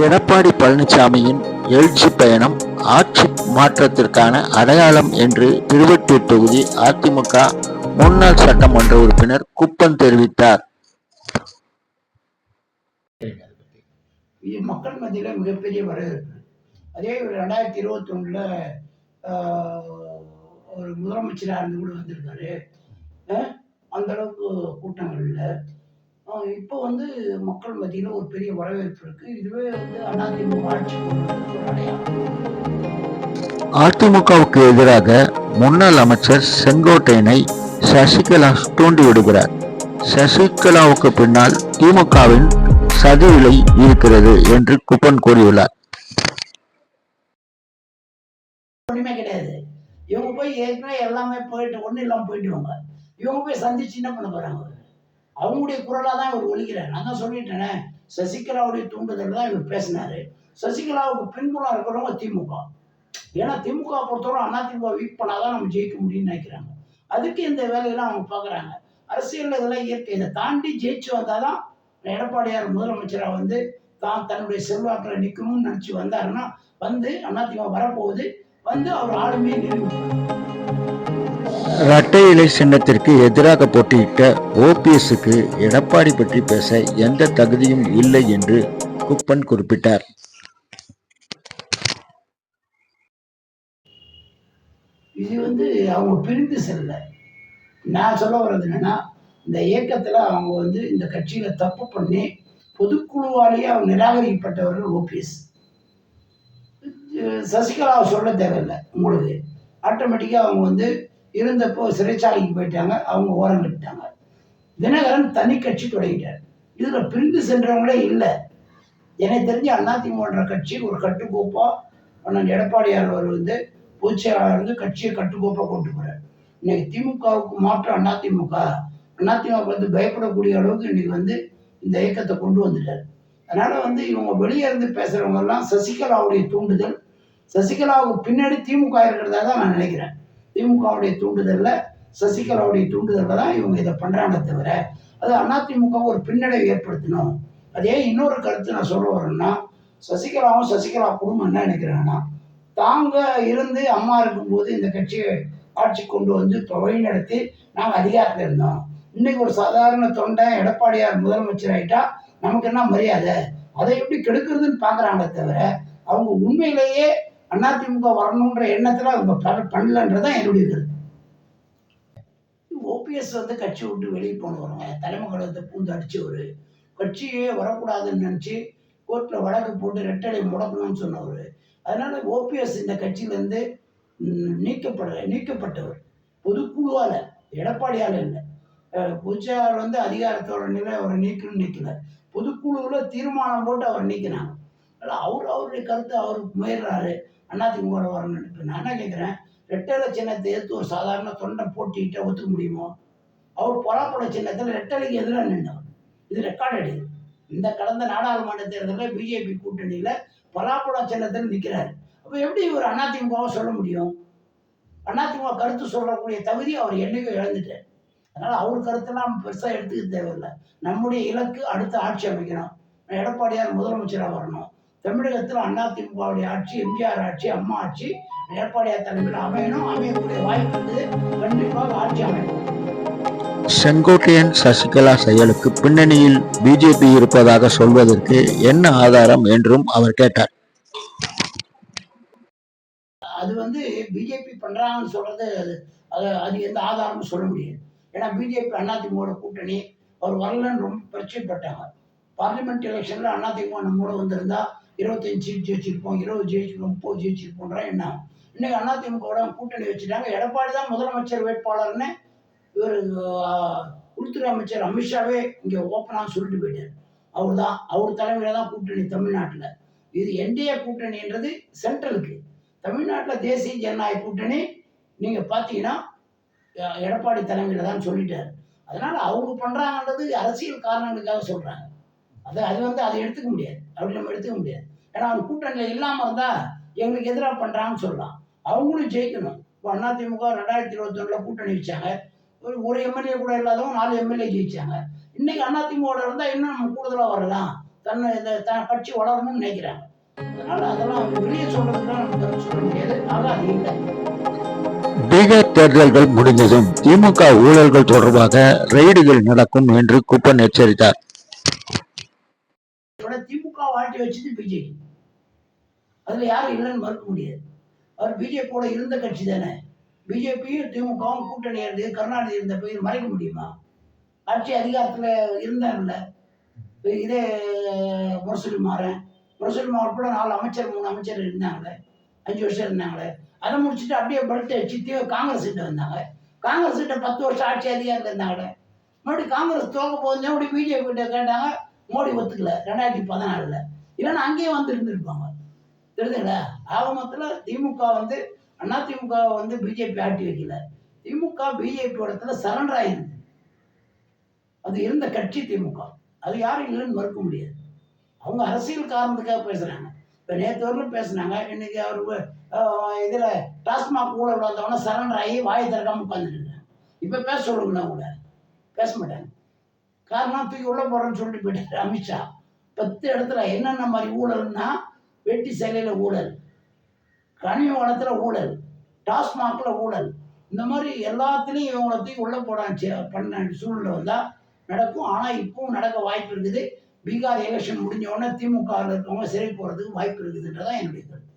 எடப்பாடி பழனிசாமியின் எழுச்சி பயணம் ஆட்சி மாற்றத்திற்கான அடையாளம் என்று திருவொற்றியூர் தொகுதி அதிமுக முன்னாள் சட்டமன்ற உறுப்பினர் குப்பன் தெரிவித்தார். மக்கள் மத்தியில் மிகப்பெரிய வரவேற்பு. அதே 2021 ஒரு முதலமைச்சராக இருந்து கூட வந்திருக்காரு. அந்த அளவுக்கு கூட்டங்கள் இல்லை. இப்போ மக்கள் மத்தியில் ஒரு பெரிய வரவேற்பு இருக்கு. இதுவே அதிமுக ஆட்சி ஒரு அடையாளம். அதிமுகவுக்கு எதிராக முன்னாள் அமைச்சர் செங்கோட்டையனை சசிகலா தூண்டி விடுகிறார். சசிகலாவுக்கு பின்னால் திமுகவின் சதி விலை இருக்கிறது என்று குப்பன் கூறியுள்ளார். ஒண்ணுமே கிடையாது. இவங்க போய் ஏற்கனவே எல்லாமே போயிட்டு ஒன்றும் இல்லாமல் போயிட்டுவாங்க. இவங்க போய் சந்திச்சு என்ன பண்ண போறாங்க? அவங்களுடைய குரலாக தான் இவர் ஒழிக்கிறார். நான் தான் சொல்லிட்டேனே, சசிகலாவுடைய தூண்டுதல் தான் இவர் பேசினாரு. சசிகலாவுக்கு பின்புலம் இருக்கிறவங்க திமுக. ஏன்னா திமுக பொறுத்தவரை அதிமுக வீக் பண்ணாதான் நம்ம ஜெயிக்க முடியும்னு நினைக்கிறாங்க. அதுக்கு இந்த வேலையெல்லாம் அவங்க பார்க்குறாங்க. அரசியல் இதெல்லாம் இயற்கை. இதை தாண்டி ஜெயிச்சு வந்தாதான் எடப்பாடியார் முதலமைச்சராக தான் தன்னுடைய செல்வாக்கில் நிற்கணும்னு நினச்சி வந்தாருன்னா அதிமுக வரப்போகுது. அவர் ஆளுமையை நிரூபிப்பார். இரட்டை இலை சின்னத்திற்கு எதிராக போட்டியிட்ட ஓபிஎஸ்க்கு எடப்பாடி பற்றி பேச எந்த தகுதியும் இல்லை என்று குப்பன் குறிப்பிட்டார். இது அவங்க பிரிந்து செல்ல. நான் சொல்ல வர்றது என்னன்னா, இந்த இயக்கத்துல அவங்க இந்த கட்சியில தப்பு பண்ணி பொதுக்குழுவாலேயே அவங்க நிராகரிக்கப்பட்டவர்கள் ஓபிஎஸ். சசிகலாவை சொல்ல தேவையில்லை. உங்களுக்கு ஆட்டோமேட்டிக்காக அவங்க இருந்தப்போ சிறைச்சாலைக்கு போயிட்டாங்க. அவங்க ஓரம் கட்டிட்டாங்க. தினகரன் தனி கட்சி தொடங்கிட்டார். இதில் பிரிந்து சென்றவங்களே இல்லை. எனக்கு தெரிஞ்ச அதிமுக கட்சி ஒரு கட்டுக்கோப்பா எடப்பாடியார் அவர் பொதுச் செயலாளர் கட்சியை கட்டுக்கோப்பாக கொண்டு போகிறார். இன்னைக்கு திமுகவுக்கு மாற்றம் அதிமுக பயப்படக்கூடிய அளவுக்கு இன்னைக்கு இந்த இயக்கத்தை கொண்டு வந்துட்டார். அதனால இவங்க வெளியே இருந்து பேசுறவங்க எல்லாம் சசிகலாவுடைய தூண்டுதல், சசிகலாவுக்கு பின்னாடி திமுக இருக்கிறதா தான் நான் நினைக்கிறேன். திமுகவுடைய தூண்டுதல்ல, சசிகலாவுடைய தூண்டுதல்ல தான் இவங்க இதை பண்றாங்க தவிர அது அதிமுக ஒரு பின்னடைவை ஏற்படுத்தணும். அதே இன்னொரு கருத்து நான் சொல்ல வரேன்னா, சசிகலாவும் சசிகலா குடும்பம் என்ன நினைக்கிறாங்கன்னா, தாங்க இருந்து அம்மா இருக்கும்போது இந்த கட்சியை ஆட்சி கொண்டு இப்போ வழி நடத்தி நாங்கள் அதிகாரத்தில் இருந்தோம். இன்னைக்கு ஒரு சாதாரண தொண்டை எடப்பாடியார் முதலமைச்சர் ஆயிட்டா நமக்கு என்ன மரியாதை, அதை எப்படி கெடுக்கிறதுன்னு பார்க்குறாங்க தவிர அவங்க உண்மையிலேயே அதிமுக வரணுன்ற எண்ணத்தில் அவங்க பண்ணலன்றதான் என்னுடைய கருத்து. ஓபிஎஸ் கட்சி விட்டு வெளியே போனவருங்க, தலைமை கழகத்தை பூந்து அடிச்சவர், கட்சியே வரக்கூடாதுன்னு நினச்சி கோர்ட்டில் வழக்கு போட்டு ரெட்டடை முடக்கணும்னு சொன்னவர். அதனால ஓபிஎஸ் இந்த கட்சியிலேருந்து நீக்கப்பட்டவர். பொதுக்குழுவால், எடப்பாடியால் இல்லை. பொதுச்செயலாளர் அதிகாரத்தோட நிலை அவரை நீக்கல. பொதுக்குழுவில் தீர்மானம் போட்டு அவர் நீக்கினாங்க. அவருடைய கருத்து அவருக்கு முயல்றாரு அதிமுக வரணும்னு. இப்போ நான் என்ன கேட்குறேன், ரெட்டலை சின்னத்தை எடுத்து ஒரு சாதாரண தொண்டை போட்டிக்கிட்ட ஒத்துக்க முடியுமோ? அவர் பலாப்பழ சின்னத்தில் ரெட்டலைக்கு எதிராக நின்றவர். இது ரெக்கார்டு அடிது. இந்த கடந்த நாடாளுமன்ற தேர்தலில் பிஜேபி கூட்டணியில் பலாப்பழ சின்னத்தில் நிற்கிறாரு. அப்போ எப்படி இவர் அதிமுகவை சொல்ல முடியும்? அதிமுக கருத்து சொல்லக்கூடிய தகுதி அவர் என்னைக்கும் இழந்துட்டார். அதனால் அவர் கருத்தெல்லாம் பெருசாக எடுத்துக்க தேவையில்லை. நம்முடைய இலக்கு அடுத்த ஆட்சி அமைக்கணும். எடப்பாடியார் முதலமைச்சராக வரணும். தமிழகத்தில் அதிமுகவுடைய ஆட்சி, எம்ஜிஆர் ஆட்சி, அம்மா ஆட்சி எடப்பாடியார் தலைமையில் அமையணும். அமையக்கூடிய வாய்ப்பு இருக்குது. கண்டிப்பாக ஆட்சி அமைக்கும். செங்கோட்டையன் சசிகலா செயலுக்கு பின்னணியில் பிஜேபி இருப்பதாக சொல்வதற்கு என்ன ஆதாரம் என்றும் அவர் கேட்டார். அது பிஜேபி பண்றாங்கன்னு சொல்றது அது எந்த ஆதாரமும் சொல்ல முடியாது. ஏன்னா பிஜேபி அதிமுக கூட்டணி அவர் வரலன்னு ரொம்ப பிரச்சனைப்பட்டாங்க. பார்லிமெண்ட் எலெக்ஷன்ல அதிமுக நம்மளோட வந்திருந்தா 25 சீட் ஜெயிச்சிருப்போம், 20 ஜெயிச்சிருப்போம், 30 ஜெயிச்சிருப்போம்ன்றா என்ன. இன்னைக்கு அதிமுக கூட்டணி வச்சுட்டாங்க. எடப்பாடி தான் முதலமைச்சர் வேட்பாளர்னு இவர் உள்துறை அமைச்சர் அமித்ஷாவே இங்கே ஓப்பனாக சொல்லிட்டு போயிட்டார். அவர் தலைமையில தான் கூட்டணி தமிழ்நாட்டில். இது என்டிஏ கூட்டணின்றது சென்ட்ரலுக்கு. தமிழ்நாட்டில் தேசிய ஜனநாயக கூட்டணி நீங்கள் பார்த்தீங்கன்னா எடப்பாடி தலைமையில் தான் சொல்லிட்டார். அதனால் அவங்க பண்ணுறாங்கன்றது அரசியல் காரணங்களுக்காக சொல்கிறாங்க. அதை அதை எடுத்துக்க முடியாது. அப்படி நம்ம எடுத்துக்க முடியாது. ஏன்னா அவங்க கூட்டணியில் இல்லாமல் இருந்தால் எங்களுக்கு எதிராக பண்ணுறாங்கன்னு சொல்லலாம். அவங்களும் ஜெயிக்கணும். இப்போ அதிமுக 2021 கூட்டணி வச்சாங்க. ஒரு எம்எல்ஏ கூட இல்லாதவங்க 4 எம்எல்ஏ ஜெயிச்சாங்க. இன்னைக்கு அதிமுக இருந்தால் இன்னும் நம்ம கூடுதலாக வரலாம். தன்னை கட்சி வளரணும்னு நினைக்கிறாங்க. அதனால அதெல்லாம் வெளியே சொல்றதுக்குலாம் நம்ம கருத்து சொல்ல முடியாது. ஆக அது இல்லை. பீகார் தேர்தல்கள் முடிந்ததும் திமுக ஊழல்கள் தொடர்பாக ரெய்டுகள் நடக்கும் என்று குப்பன் எச்சரித்தார். திமுக ஆட்டி வச்சது பிஜேபி. அதுல யாரும் இல்லைன்னு மறுக்க முடியாது. அவர் பிஜேபியோட இருந்த கட்சி தானே. பிஜேபியும் திமுகவும் கூட்டணி இருந்து கருணாநிதி இருந்த போய் மறைக்க முடியுமா? ஆட்சி அதிகாரத்துல இருந்தாங்கல்ல. இதே முரசொலி மாறன் கூட 4 அமைச்சர் 3 அமைச்சர் இருந்தாங்களே, 5 வருஷம் இருந்தாங்களே. அதை முடிச்சுட்டு அப்படியே படுத்து வச்சு காங்கிரஸ் கிட்ட வந்தாங்க. காங்கிரஸ் கிட்ட 10 வருஷம் ஆட்சி அதிகாரத்தில் இருந்தாங்களே. மறுபடியும் காங்கிரஸ் தோக்க போகுது, மறுபடியும் பிஜேபி கிட்ட கேட்டாங்க. மோடி ஒத்துக்கல 2014. இல்லைன்னா அங்கேயும் வந்து இருந்திருப்பாங்க. தெரியுதுங்களா? ஆகமத்தில் திமுக வந்து அதிமுக பிஜேபி ஆட்டி வைக்கல. திமுக பிஜேபி இடத்துல சரண்டர் ஆயிருக்கு. அது இருந்த கட்சி திமுக. அது யாரும் இல்லைன்னு மறுக்க முடியாது. அவங்க அரசியல் காரணத்துக்காக பேசுறாங்க. இப்போ நேற்று வரலும் பேசுனாங்க. இன்னைக்கு அவர் இதில் டாஸ்மாக் ஊழல் வந்தவொடனே சரண்டர் ஆகி வாயை திறக்காம உட்காந்துருக்காங்க. இப்போ பேச சொல்லுங்களா? கூட பேச மாட்டாங்க. காரணம் தூக்கி உள்ள போறேன்னு சொல்லிட்டு போயிட்டாரு அமித்ஷா. 10 இடத்துல என்னென்ன மாதிரி ஊழல்னா, வெட்டி சிலையில ஊழல், கனிம வளத்துல ஊழல், டாஸ்மாக்ல ஊழல், இந்த மாதிரி எல்லாத்துலேயும் இவங்களை தூக்கி உள்ள பண்ண சூழ்நிலை வந்தா நடக்கும். ஆனால் இப்பவும் நடக்க வாய்ப்பு இருக்குது. பீகார் எலெக்ஷன் முடிஞ்ச உடனே திமுகவில் இருக்கவங்க சிறை போகிறதுக்கு வாய்ப்பு இருக்குதுன்றதான் என்னுடைய கருத்து.